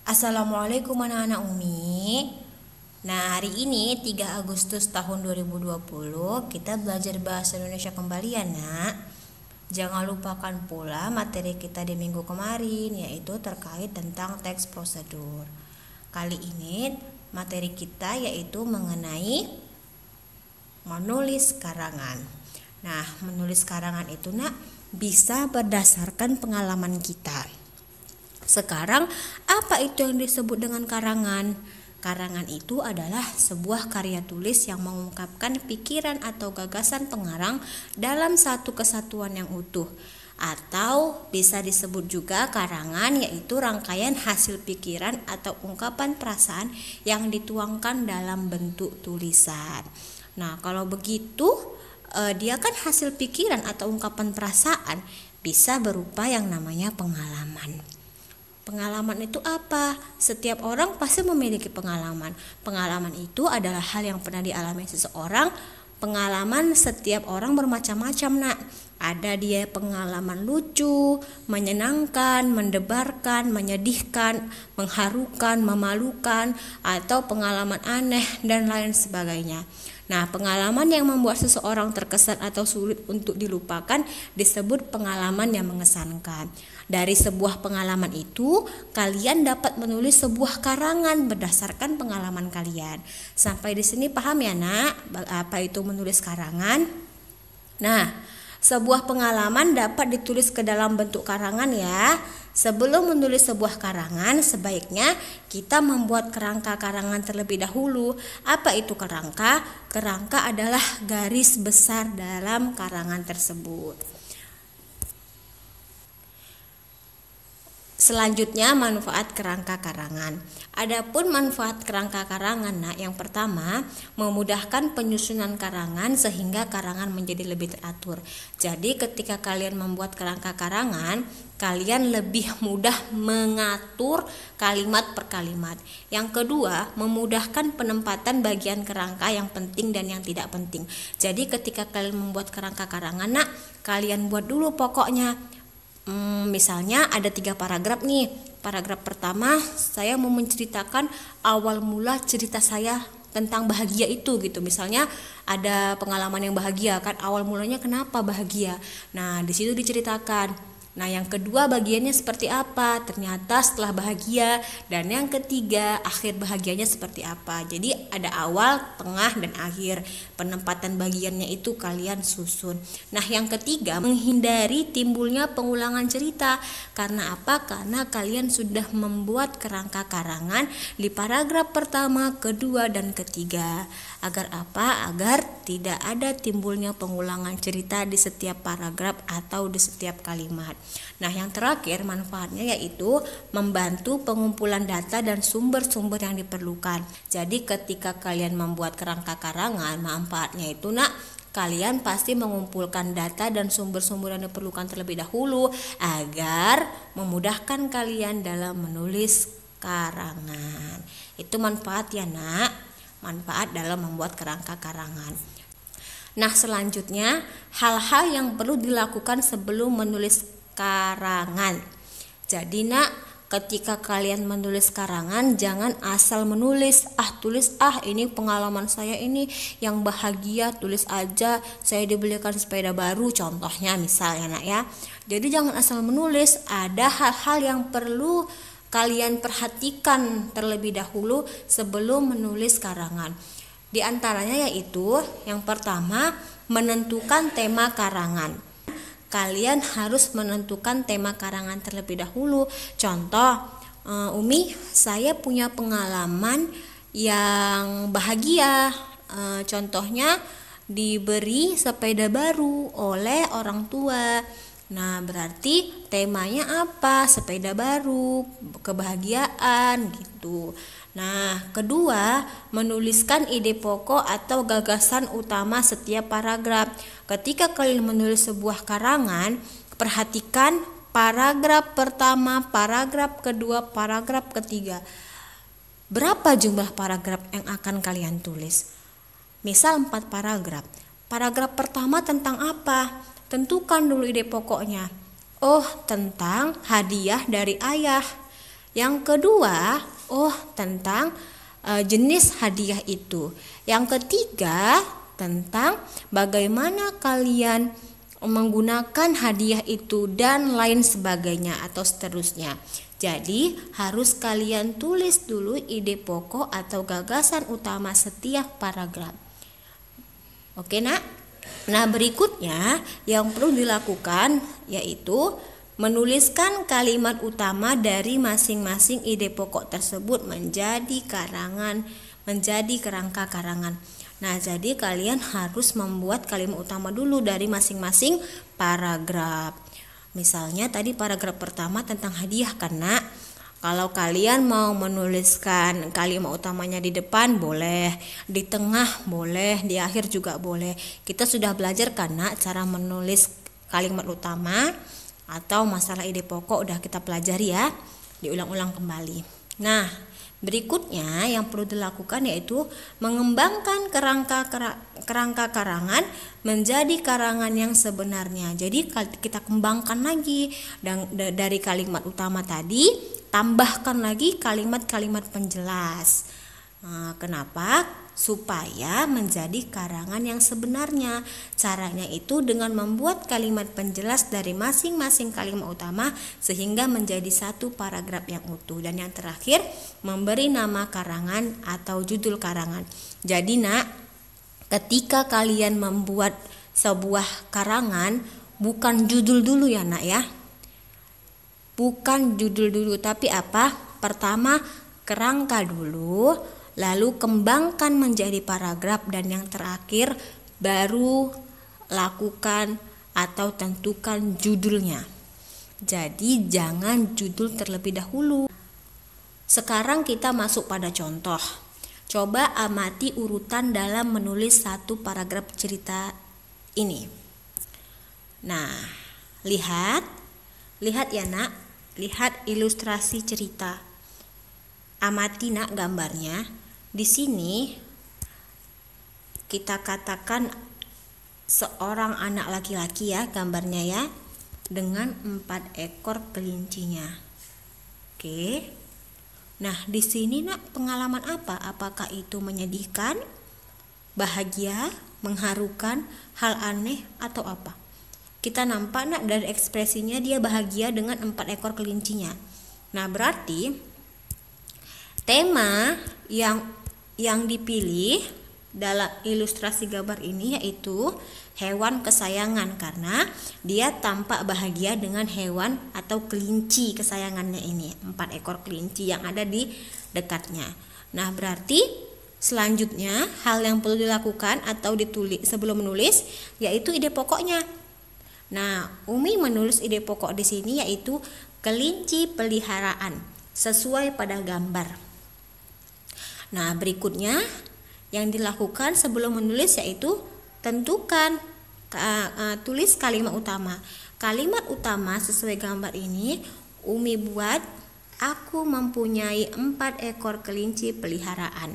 Assalamualaikum anak-anak Umi. Nah, hari ini 3 Agustus tahun 2020 kita belajar bahasa Indonesia kembali ya, Nak. Jangan lupakan pula materi kita di minggu kemarin, yaitu terkait tentang teks prosedur. Kali ini materi kita yaitu mengenai menulis karangan. Nah, menulis karangan itu, Nak, bisa berdasarkan pengalaman kita. Sekarang, apa itu yang disebut dengan karangan? Karangan itu adalah sebuah karya tulis yang mengungkapkan pikiran atau gagasan pengarang dalam satu kesatuan yang utuh. Atau bisa disebut juga karangan, yaitu rangkaian hasil pikiran atau ungkapan perasaan yang dituangkan dalam bentuk tulisan. Nah, kalau begitu, dia kan hasil pikiran atau ungkapan perasaan bisa berupa yang namanya pengalaman. Pengalaman itu apa? Setiap orang pasti memiliki pengalaman. Pengalaman itu adalah hal yang pernah dialami seseorang. Pengalaman setiap orang bermacam-macam, Nak. Ada dia pengalaman lucu, menyenangkan, mendebarkan, menyedihkan, mengharukan, memalukan, atau pengalaman aneh dan lain sebagainya. Nah, pengalaman yang membuat seseorang terkesan atau sulit untuk dilupakan disebut pengalaman yang mengesankan. Dari sebuah pengalaman itu, kalian dapat menulis sebuah karangan berdasarkan pengalaman kalian. Sampai di sini paham ya, Nak, apa itu menulis karangan? Nah, sebuah pengalaman dapat ditulis ke dalam bentuk karangan ya. Sebelum menulis sebuah karangan, sebaiknya kita membuat kerangka karangan terlebih dahulu. Apa itu kerangka? Kerangka adalah garis besar dalam karangan tersebut. Selanjutnya, manfaat kerangka karangan. Adapun manfaat kerangka karangan, nah, yang pertama, memudahkan penyusunan karangan sehingga karangan menjadi lebih teratur. Jadi ketika kalian membuat kerangka karangan, kalian lebih mudah mengatur kalimat per kalimat. Yang kedua, memudahkan penempatan bagian kerangka yang penting dan yang tidak penting. Jadi ketika kalian membuat kerangka karangan, nah, kalian buat dulu pokoknya. Misalnya ada 3 paragraf nih. Paragraf pertama, saya mau menceritakan awal mula cerita saya tentang bahagia itu gitu. Misalnya ada pengalaman yang bahagia kan, awal mulanya kenapa bahagia. Nah, di situ diceritakan. Nah, yang kedua bagiannya seperti apa? Ternyata setelah bahagia. Dan yang ketiga, akhir bahagianya seperti apa? Jadi ada awal, tengah, dan akhir. Penempatan bagiannya itu kalian susun. Nah, yang ketiga, menghindari timbulnya pengulangan cerita. Karena apa? Karena kalian sudah membuat kerangka karangan di paragraf pertama, kedua, dan ketiga. Agar apa? Agar tidak ada timbulnya pengulangan cerita di setiap paragraf atau di setiap kalimat. Nah, yang terakhir manfaatnya yaitu membantu pengumpulan data dan sumber-sumber yang diperlukan. Jadi ketika kalian membuat kerangka karangan, manfaatnya itu, Nak, kalian pasti mengumpulkan data dan sumber-sumber yang diperlukan terlebih dahulu agar memudahkan kalian dalam menulis karangan. Itu manfaat ya, Nak. Manfaat dalam membuat kerangka karangan. Nah, selanjutnya hal-hal yang perlu dilakukan sebelum menulis karangan. Jadi, Nak, ketika kalian menulis karangan, jangan asal menulis, tulis ini pengalaman saya ini yang bahagia, tulis aja saya dibelikan sepeda baru contohnya misalnya, Nak, ya. Jadi jangan asal menulis, ada hal-hal yang perlu kalian perhatikan terlebih dahulu sebelum menulis karangan. Di antaranya yaitu yang pertama, menentukan tema karangan. Kalian harus menentukan tema karangan terlebih dahulu. Contoh, Umi, saya punya pengalaman yang bahagia. Contohnya diberi sepeda baru oleh orang tua. Nah, berarti temanya apa? Sepeda baru, kebahagiaan gitu. Nah, kedua, menuliskan ide pokok atau gagasan utama setiap paragraf. Ketika kalian menulis sebuah karangan, perhatikan paragraf pertama, paragraf kedua, paragraf ketiga. Berapa jumlah paragraf yang akan kalian tulis? Misal 4 paragraf. Paragraf pertama tentang apa? Tentukan dulu ide pokoknya. Oh, tentang hadiah dari ayah. Yang kedua, tentang jenis hadiah itu. Yang ketiga, tentang bagaimana kalian menggunakan hadiah itu dan lain sebagainya atau seterusnya. Jadi harus kalian tulis dulu ide pokok atau gagasan utama setiap paragraf. Oke nak? Nah berikutnya yang perlu dilakukan yaitu menuliskan kalimat utama dari masing-masing ide pokok tersebut menjadi kerangka karangan. Nah, jadi kalian harus membuat kalimat utama dulu dari masing-masing paragraf. Misalnya tadi paragraf pertama tentang hadiah karena kalau kalian mau menuliskan kalimat utamanya di depan boleh, di tengah boleh, di akhir juga boleh. Kita sudah belajar karena cara menulis kalimat utama atau masalah ide pokok udah kita pelajari ya. Diulang-ulang kembali. Nah, berikutnya yang perlu dilakukan yaitu mengembangkan kerangka karangan menjadi karangan yang sebenarnya. Jadi kita kembangkan lagi dari kalimat utama tadi, tambahkan lagi kalimat-kalimat penjelas. Kenapa? Supaya menjadi karangan yang sebenarnya. Caranya itu dengan membuat kalimat penjelas dari masing-masing kalimat utama sehingga menjadi satu paragraf yang utuh. Dan yang terakhir, memberi nama karangan atau judul karangan. Jadi nak, ketika kalian membuat sebuah karangan, bukan judul dulu ya nak ya. Bukan judul dulu, tapi apa? Pertama kerangka dulu, lalu kembangkan menjadi paragraf, dan yang terakhir baru lakukan atau tentukan judulnya. Jadi jangan judul terlebih dahulu. Sekarang kita masuk pada contoh. Coba amati urutan dalam menulis satu paragraf cerita ini. Nah, lihat ya nak, lihat ilustrasi cerita. Amati nak gambarnya. Di sini kita katakan seorang anak laki-laki ya gambarnya ya, dengan 4 ekor kelincinya. Oke. Nah, di sini nak pengalaman apa? Apakah itu menyedihkan, bahagia, mengharukan, hal aneh atau apa? Kita nampak nak dari ekspresinya dia bahagia dengan 4 ekor kelincinya. Nah, berarti tema yang dipilih dalam ilustrasi gambar ini yaitu hewan kesayangan, karena dia tampak bahagia dengan hewan atau kelinci kesayangannya ini, 4 ekor kelinci yang ada di dekatnya. Nah, berarti selanjutnya hal yang perlu dilakukan atau ditulis sebelum menulis yaitu ide pokoknya. Nah, Umi menulis ide pokok di sini yaitu kelinci peliharaan sesuai pada gambar. Nah, berikutnya yang dilakukan sebelum menulis yaitu tentukan tulis kalimat utama. Kalimat utama sesuai gambar ini Umi buat, aku mempunyai 4 ekor kelinci peliharaan.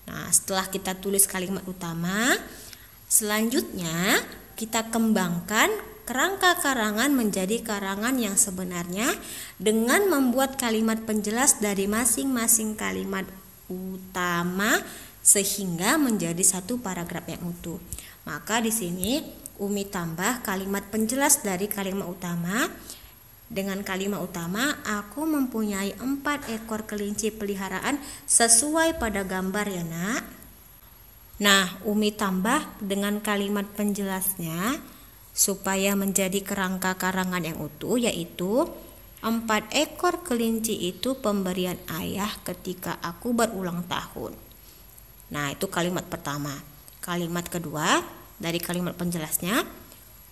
Nah, setelah kita tulis kalimat utama, selanjutnya kita kembangkan kerangka karangan menjadi karangan yang sebenarnya dengan membuat kalimat penjelas dari masing-masing kalimat utama sehingga menjadi satu paragraf yang utuh. Maka di sini Umi tambah kalimat penjelas dari kalimat utama dengan kalimat utama, aku mempunyai 4 ekor kelinci peliharaan sesuai pada gambar ya nak. Nah, Umi tambah dengan kalimat penjelasnya supaya menjadi kerangka karangan yang utuh yaitu 4 ekor kelinci itu pemberian ayah ketika aku berulang tahun. Nah, itu kalimat pertama. Kalimat kedua dari kalimat penjelasnya,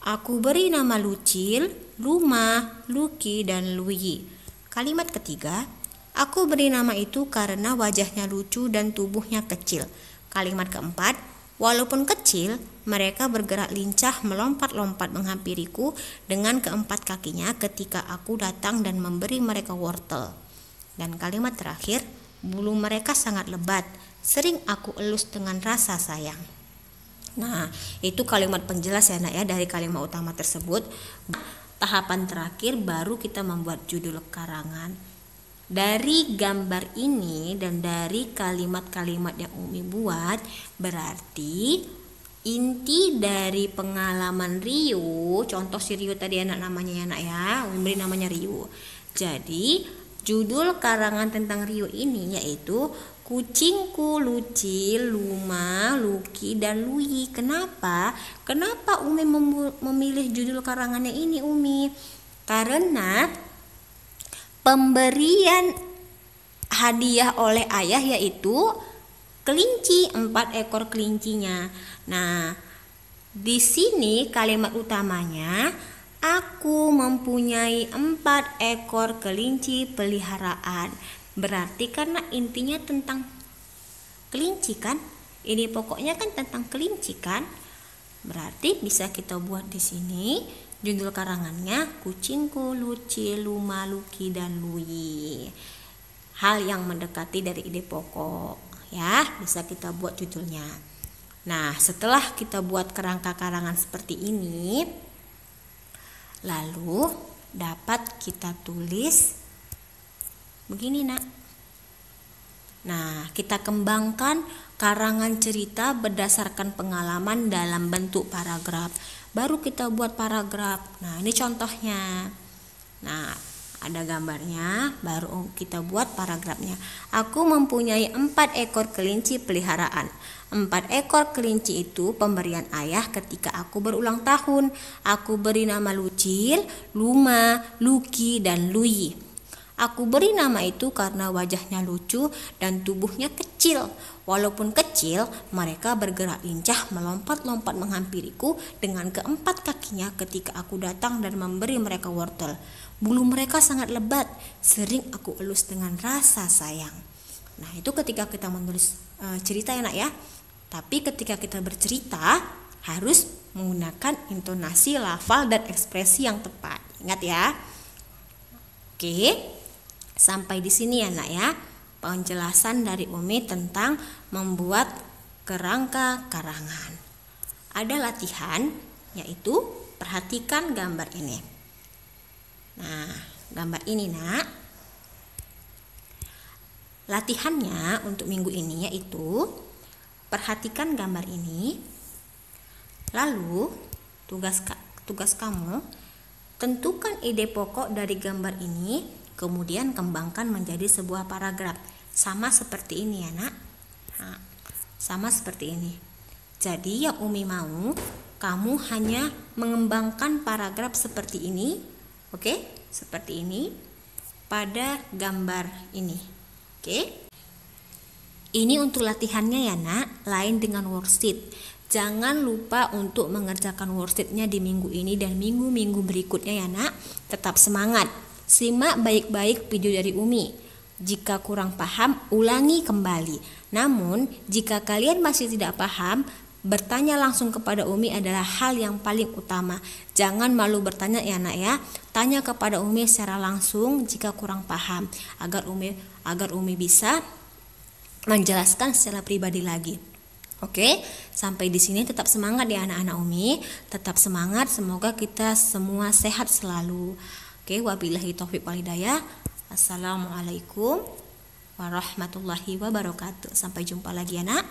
aku beri nama Lucil, Luma, Luki, dan Lui. Kalimat ketiga, aku beri nama itu karena wajahnya lucu dan tubuhnya kecil. Kalimat keempat, walaupun kecil, mereka bergerak lincah melompat-lompat menghampiriku dengan keempat kakinya ketika aku datang dan memberi mereka wortel. Dan kalimat terakhir, bulu mereka sangat lebat, sering aku elus dengan rasa sayang. Nah, itu kalimat penjelas ya nak ya dari kalimat utama tersebut. Tahapan terakhir baru kita membuat judul karangan. Dari gambar ini dan dari kalimat-kalimat yang Umi buat, berarti inti dari pengalaman Rio, contoh si Rio tadi anak namanya ya nak ya, Umi beri namanya Rio. Jadi judul karangan tentang Rio ini yaitu Kucingku Lucil, Luma, Luki, dan Lui. Kenapa? Kenapa Umi memilih judul karangannya ini Umi? Karena pemberian hadiah oleh ayah yaitu kelinci, 4 ekor kelincinya. Nah, di sini kalimat utamanya, aku mempunyai 4 ekor kelinci peliharaan. Berarti karena intinya tentang kelinci kan? Ini pokoknya kan tentang kelinci kan? Berarti bisa kita buat di sini judul karangannya Kucingku Lucil, Luma, Luki, dan Lui. Hal yang mendekati dari ide pokok ya, bisa kita buat judulnya. Nah, setelah kita buat kerangka karangan seperti ini, lalu dapat kita tulis begini nak. Nah, kita kembangkan karangan cerita berdasarkan pengalaman dalam bentuk paragraf. Baru kita buat paragraf. Nah, ini contohnya. Nah, ada gambarnya, baru kita buat paragrafnya. Aku mempunyai 4 ekor kelinci peliharaan. 4 ekor kelinci itu pemberian ayah ketika aku berulang tahun. Aku beri nama Lucil, Luma, Luki, dan Lui. Aku beri nama itu karena wajahnya lucu dan tubuhnya kecil. Walaupun kecil, mereka bergerak lincah melompat-lompat menghampiriku dengan keempat kakinya ketika aku datang dan memberi mereka wortel. Bulu mereka sangat lebat, sering aku elus dengan rasa sayang. Nah, itu ketika kita menulis cerita ya nak ya. Tapi ketika kita bercerita harus menggunakan intonasi, lafal, dan ekspresi yang tepat. Ingat ya. Oke. Sampai di sini ya nak ya, penjelasan dari Umi tentang membuat kerangka karangan. Ada latihan, yaitu perhatikan gambar ini. Nah, gambar ini nak, latihannya untuk minggu ini yaitu perhatikan gambar ini. Lalu tugas kamu tentukan ide pokok dari gambar ini, kemudian kembangkan menjadi sebuah paragraf. Sama seperti ini ya nak. Nah, sama seperti ini. Jadi yang Umi mau, kamu hanya mengembangkan paragraf seperti ini. Oke, seperti ini pada gambar ini. Oke. Ini untuk latihannya ya nak, lain dengan worksheet. Jangan lupa untuk mengerjakan worksheetnya di minggu ini dan minggu-minggu berikutnya ya nak. Tetap semangat. Simak baik-baik video dari Umi. Jika kurang paham, ulangi kembali. Namun, jika kalian masih tidak paham, bertanya langsung kepada Umi adalah hal yang paling utama. Jangan malu bertanya ya nak ya. Tanya kepada Umi secara langsung jika kurang paham, agar Umi bisa menjelaskan secara pribadi lagi. Oke, sampai di sini tetap semangat ya anak-anak Umi. Tetap semangat, semoga kita semua sehat selalu. Oke, wabillahi taufiq wal hidayah. Assalamualaikum warahmatullahi wabarakatuh. Sampai jumpa lagi ya nak.